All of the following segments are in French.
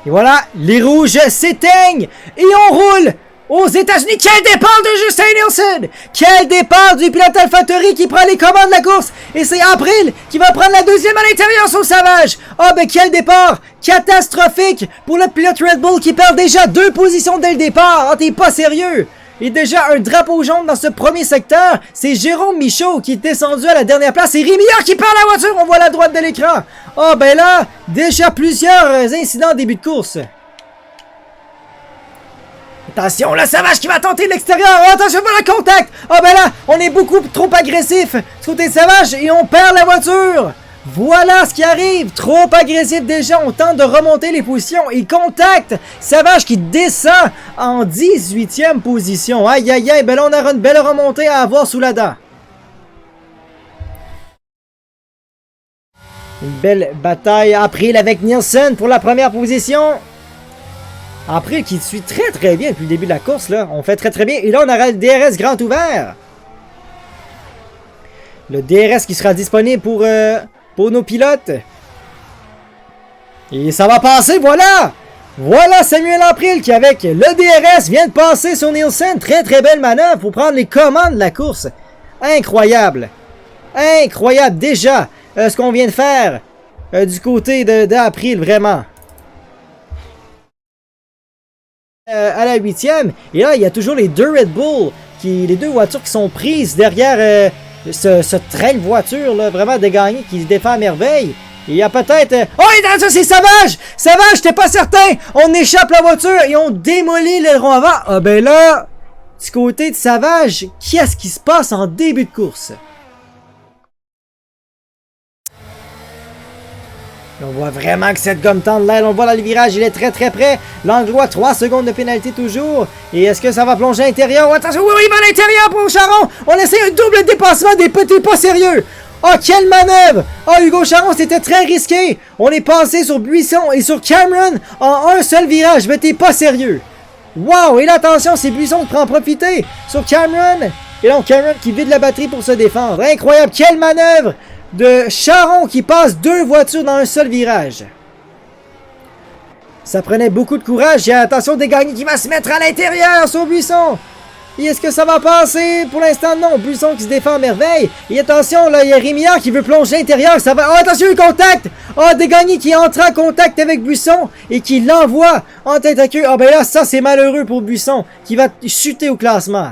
Et voilà, les rouges s'éteignent et on roule aux États-Unis. Quel départ de Justin Nielsen! Quel départ du pilote AlphaTauri qui prend les commandes de la course! Et c'est April qui va prendre la deuxième à l'intérieur sur Savage! Oh ben quel départ! Catastrophique pour le pilote Red Bull qui perd déjà 2 positions dès le départ! Oh t'es pas sérieux! Et déjà un drapeau jaune dans ce premier secteur, c'est Jérôme Michaud qui est descendu à la dernière place. Et Rémillard qui perd la voiture, on voit à la droite de l'écran. Oh ben là, déjà plusieurs incidents en début de course. Attention, le Savage qui va tenter de l'extérieur. Oh, attention, voilà le contact. Oh ben là, on est beaucoup trop agressif du côté Savage et on perd la voiture. Voilà ce qui arrive, trop agressif déjà, on tente de remonter les positions et contact, Savage qui descend en 18e position, aïe aïe aïe, ben là on aura une belle remontée à avoir sous la dent. Une belle bataille, April avec Nielsen pour la première position. April qui suit très bien depuis le début de la course là, on fait très bien et là on aura le DRS grand ouvert. Le DRS qui sera disponible pour nos pilotes. Et ça va passer, voilà! Voilà Samuel April qui, avec le DRS, vient de passer sur Nielsen. Très belle manœuvre pour prendre les commandes de la course. Incroyable. Incroyable déjà ce qu'on vient de faire du côté d'April, vraiment. À la 8e. Et là, il y a toujours les deux Red Bull, les deux voitures qui sont prises derrière ce train de voiture, là, vraiment dégagné, qui se défend à merveille. Il y a peut-être... Oh, ça c'est Savage! Savage, j'étais pas certain! On échappe la voiture et on démolit l'aileron avant. Ah ben là, du côté de Savage, qu'est-ce qui se passe en début de course? On voit vraiment que cette gomme tend de l'aile. On voit dans le virage, il est très près. L'angle droit, 3 secondes de pénalité toujours. Et est-ce que ça va plonger à l'intérieur? Oh, attention, oui, il va à l'intérieur pour Charron. On essaie un double dépassement des petits pas sérieux. Oh, quelle manœuvre! Oh, Hugo Charron, c'était très risqué. On est passé sur Buisson et sur Cameron en un seul virage. Mais t'es pas sérieux. Wow! Et là, attention, c'est Buisson qui prend profiter sur Cameron. Et donc, Cameron qui vide la batterie pour se défendre. Incroyable! Quelle manœuvre de Charron qui passe 2 voitures dans un seul virage. Ça prenait beaucoup de courage. Et attention, Desgagnés qui va se mettre à l'intérieur sur Buisson. Et est-ce que ça va passer? Pour l'instant, non. Buisson qui se défend à merveille. Et attention, là, il y a Rémillard qui veut plonger à l'intérieur. Ça va... Oh, attention, le contact! Oh, Desgagnés qui entre en contact avec Buisson et qui l'envoie en tête à queue. Ah, ben là, ça, c'est malheureux pour Buisson qui va chuter au classement.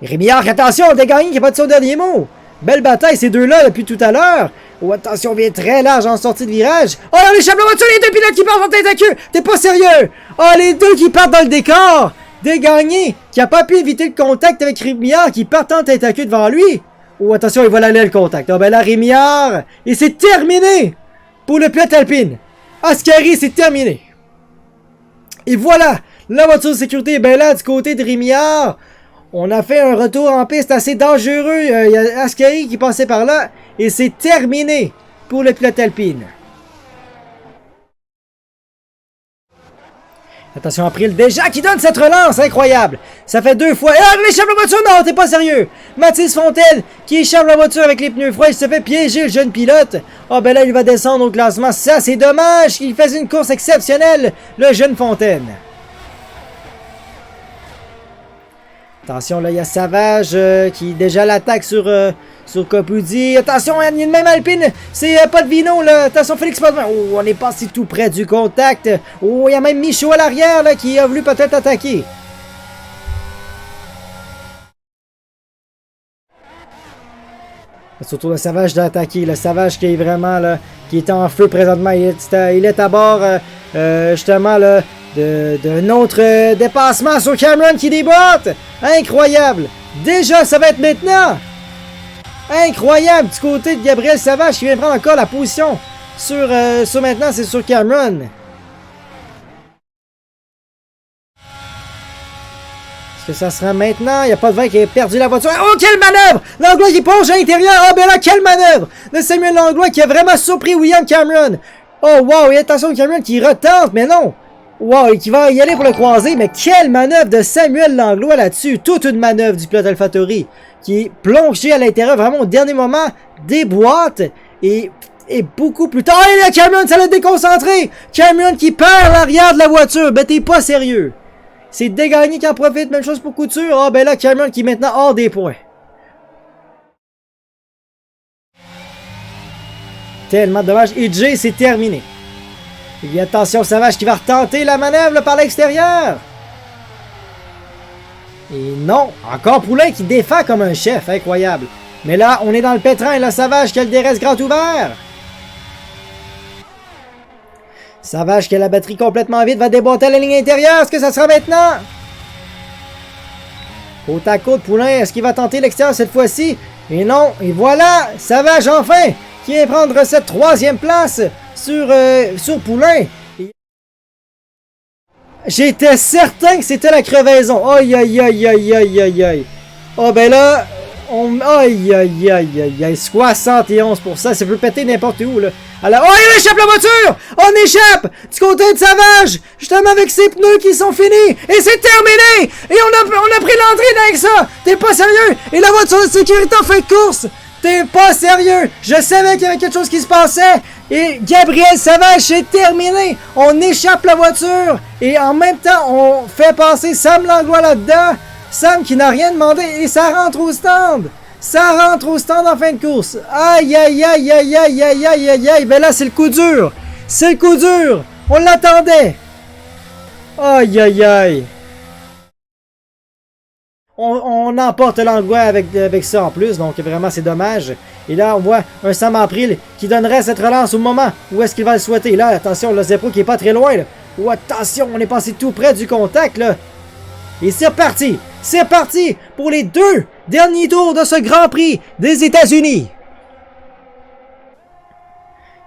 Rémillard, attention, Desgagnés qui n'a pas de son dernier mot. Belle bataille, ces deux-là, depuis tout à l'heure. Oh, attention, on vient très large en sortie de virage. Oh, on échappe la voiture, les deux pilotes qui partent en tête à queue. T'es pas sérieux? Oh, les deux qui partent dans le décor. Desgagnés, qui a pas pu éviter le contact avec Rémillard, qui part en tête à queue devant lui. Oh, attention, il va aller le contact. Oh, ben là, Rémillard. Et c'est terminé pour le pilote Alpine. Ascari, c'est terminé. Et voilà, la voiture de sécurité, ben là, du côté de Rémillard. On a fait un retour en piste assez dangereux. Il y a Ascari qui passait par là. Et c'est terminé pour le pilote Alpine. Attention, April déjà qui donne cette relance. Incroyable. Ça fait 2 fois. Ah, il échappe la voiture. Non, t'es pas sérieux. Mathis Fontaine qui échappe la voiture avec les pneus froids. Il se fait piéger, le jeune pilote. Oh, ben là, il va descendre au classement. Ça, c'est dommage. Il faisait une course exceptionnelle, le jeune Fontaine. Attention, là, il y a Savage qui déjà l'attaque sur Copudi. Attention, il y a une même Alpine. C'est Potvino, là. Attention, Félix Potvin. Oh, on est passé tout près du contact. Oh, il y a même Michaud à l'arrière, là, qui a voulu peut-être attaquer. C'est surtout le Savage d'attaquer. Le Savage qui est vraiment, là, qui est en feu présentement. Il est à bord, justement, là, d'un autre dépassement sur Cameron qui déboîte. Incroyable. Déjà, ça va être maintenant. Incroyable du côté de Gabriel Savage qui vient prendre encore la position sur maintenant, c'est sur Cameron. Est-ce que ça sera maintenant? Il n'y a pas de vin qui a perdu la voiture. Oh, quelle manœuvre! Langlois qui plonge à l'intérieur. Oh, ben là, quelle manœuvre de Samuel Langlois qui a vraiment surpris William Cameron. Oh, wow, et attention, Cameron qui retente, mais non. Wow, et qui va y aller pour le croiser, mais quelle manœuvre de Samuel Langlois là-dessus. Toute une manœuvre du pilote AlphaTauri qui est plongé à l'intérieur vraiment au dernier moment, déboîte et est beaucoup plus tard. Et là, Cameron, ça l'a déconcentré! Cameron qui perd l'arrière de la voiture. Ben, t'es pas sérieux. C'est Degagné qui en profite. Même chose pour Couture. Ah, ben là, Cameron qui est maintenant hors des points. Tellement dommage. Et Jay, c'est terminé. Et attention, Savage qui va retenter la manœuvre là, par l'extérieur. Et non, encore Poulain qui défend comme un chef. Incroyable. Mais là, on est dans le pétrin et là, Savage qui a le DRS grand ouvert. Savage qui a la batterie complètement vide va déboîter la ligne intérieure. Est-ce que ça sera maintenant? Côte à côte, Poulain, est-ce qu'il va tenter l'extérieur cette fois-ci? Et non, et voilà, Savage enfin, qui vient prendre cette 3e place sur Poulain. J'étais certain que c'était la crevaison. Aïe, aïe, aïe, aïe, aïe, aïe, aïe. Oh, ben là, aïe, aïe, aïe, aïe, aïe, 71%, ça peut péter n'importe où, là. Alors, oh, il échappe la voiture! On échappe! Du côté de Savage! Justement avec ses pneus qui sont finis! Et c'est terminé! Et on a pris l'entrée avec ça! T'es pas sérieux? Et la voiture de sécurité en fin de course! T'es pas sérieux! Je savais qu'il y avait quelque chose qui se passait! Et Gabriel Savage, c'est terminé! On échappe la voiture! Et en même temps, on fait passer Sam Langlois là-dedans! Sam qui n'a rien demandé et ça rentre au stand! Ça rentre au stand en fin de course! Aïe aïe aïe aïe aïe aïe aïe aïe aïe! Ben là, c'est le coup dur! C'est le coup dur! On l'attendait! Aïe aïe aïe! On emporte Langlois avec ça en plus, donc vraiment c'est dommage. Et là, on voit un Sam April qui donnerait cette relance au moment où est-ce qu'il va le souhaiter. Là, attention, le Zepro qui est pas très loin. Là. Oh, attention, on est passé tout près du contact. Là. Et c'est reparti! C'est parti pour les 2 derniers tours de ce Grand Prix des États-Unis.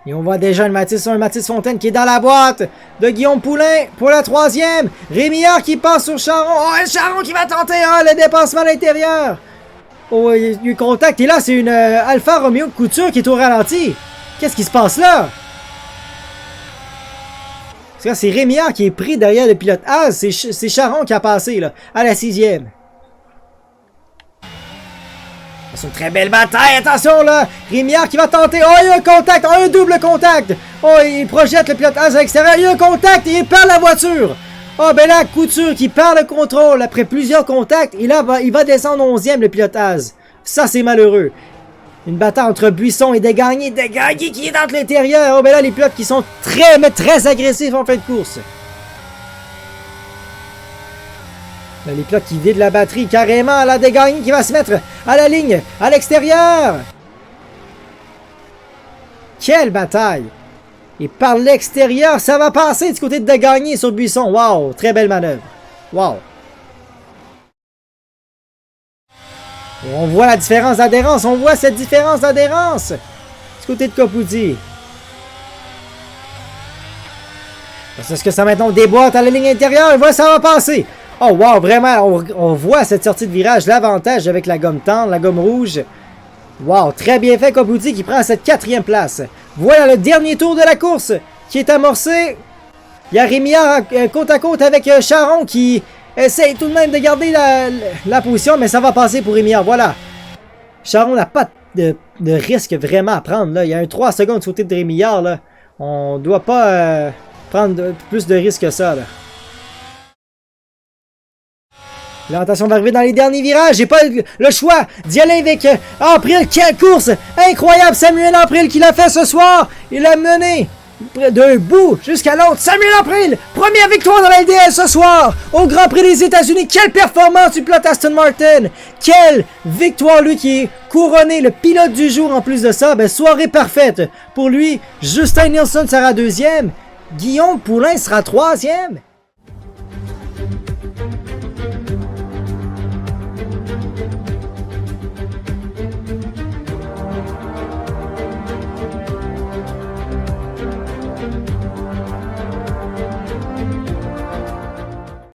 Et on voit déjà un Mathis Fontaine qui est dans la boîte de Guillaume Poulain pour la 3e. Rémillard qui passe sur Charon. Oh, Charon qui va tenter le dépassement à l'intérieur. Oh, il y a eu contact. Et là, c'est une Alfa Romeo Couture qui est au ralenti. Qu'est-ce qui se passe là? C'est Rémillard qui est pris derrière le pilote Haas. C'est Charon qui a passé là, à la 6e. C'est une très belle bataille, attention là! Rémillard qui va tenter, oh il y a un contact, oh, un double contact! Oh il projette le pilote Haas à l'extérieur, il y a un contact et il perd la voiture! Oh ben là, Couture qui perd le contrôle après plusieurs contacts et là il va descendre 11e le pilote Haas. Ça c'est malheureux. Une bataille entre Buisson et Degagné qui est dans l'intérieur! Oh ben là les pilotes qui sont très agressifs en fin de course. Les pilotes qui vident la batterie carrément. La Degagné qui va se mettre à la ligne, à l'extérieur. Quelle bataille! Et par l'extérieur, ça va passer du côté de Degagné sur Buisson. Wow, très belle manœuvre. Wow. On voit la différence d'adhérence. On voit cette différence d'adhérence du côté de Copoudi. Est-ce que ça maintenant déboîte à la ligne intérieure? Et voilà, ça va passer. Oh wow, vraiment, on voit cette sortie de virage, l'avantage avec la gomme tendre, la gomme rouge. Wow, très bien fait Copoudi qui prend cette 4e place. Voilà le dernier tour de la course qui est amorcé. Il y a Rémillard côte à côte avec Charon qui essaye tout de même de garder la position, mais ça va passer pour Rémillard, voilà. Charon n'a pas de risque vraiment à prendre, là. Il y a un 3 secondes sauté de Rémillard, là. On doit pas prendre plus de risques que ça, là. Là, attention, on va arriver dans les derniers virages. J'ai pas le choix d'y aller avec April. Quelle course incroyable! Samuel April qui l'a fait ce soir. Il a mené d'un bout jusqu'à l'autre. Samuel April, première victoire dans la LDL ce soir au Grand Prix des États-Unis. Quelle performance du pilote Aston Martin! Quelle victoire, lui qui est couronné le pilote du jour en plus de ça. Ben, soirée parfaite pour lui. Justin Nilsson sera 2e. Guillaume Poulain sera 3e.